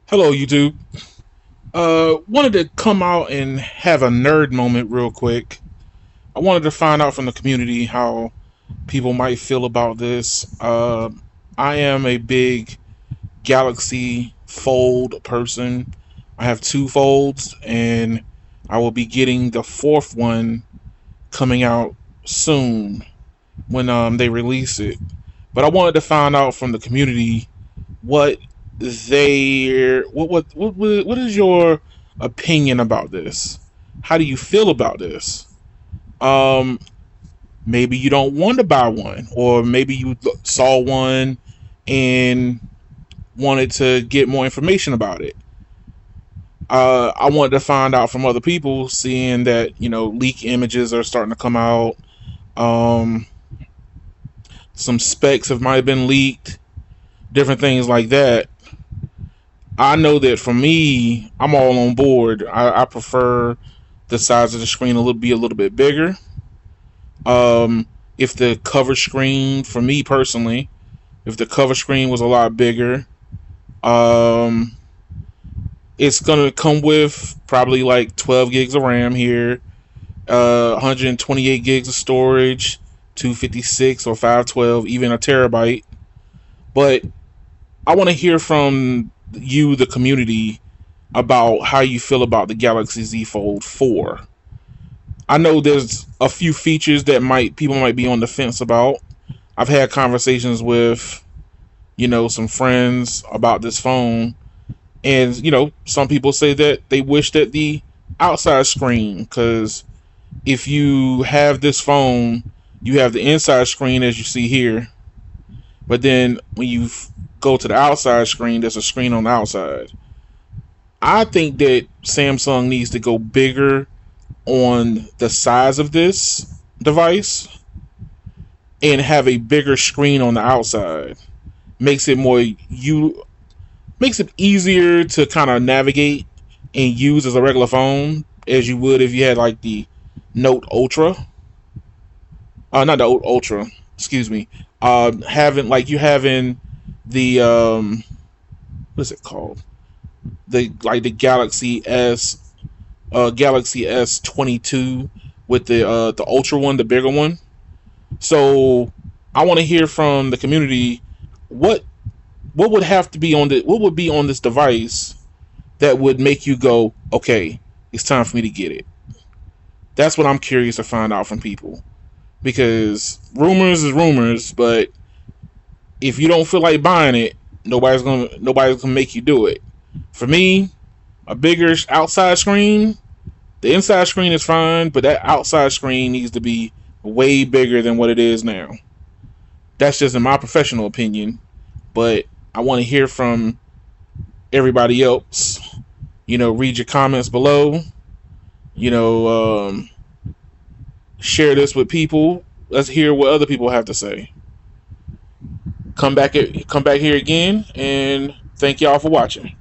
Hello, YouTube. Wanted to come out and have a nerd moment real quick. I wanted to find out from the community how people might feel about this. I am a big Galaxy Fold person. I have two folds, and I will be getting the fourth one coming out soon when they release it. But I wanted to find out from the community what what is your opinion about this? How do you feel about this? Um, Maybe you don't want to buy one, or maybe you saw one and wanted to get more information about it. I wanted to find out from other people, seeing that leak images are starting to come out. Um, some specs have might have been leaked, different things like that. I know that for me, I'm all on board. I prefer the size of the screen a little bit bigger. Um, if the cover screen, for me personally, if the cover screen was a lot bigger, um, it's gonna come with probably like 12 gigs of RAM here, 128 gigs of storage, 256 or 512, even a terabyte. But I want to hear from you, the community, about how you feel about the Galaxy Z Fold 4. I know there's a few features that people might be on the fence about. I've had conversations with, some friends about this phone, and some people say that they wish that the outside screen, because if you have this phone, you have the inside screen as you see here, but then when you go to the outside screen, there's a screen on the outside. I think that Samsung needs to go bigger on the size of this device and have a bigger screen on the outside. Makes it more you makes it easier to kind of navigate and use as a regular phone as you would if you had like the Note Ultra. Not the Ultra, excuse me. Having the what is it called? The Galaxy S22 with the Ultra one, the bigger one. So I want to hear from the community what what would be on this device that would make you go, okay, it's time for me to get it. That's what I'm curious to find out from people, because rumors is rumors, but if you don't feel like buying it, nobody's gonna make you do it. For me, a bigger outside screen. The inside screen is fine, but that outside screen needs to be way bigger than what it is now. That's just in my professional opinion, but I want to hear from everybody else. Read your comments below. You know, um, Share this with people. Let's hear what other people have to say. Come back here again, and thank y'all for watching.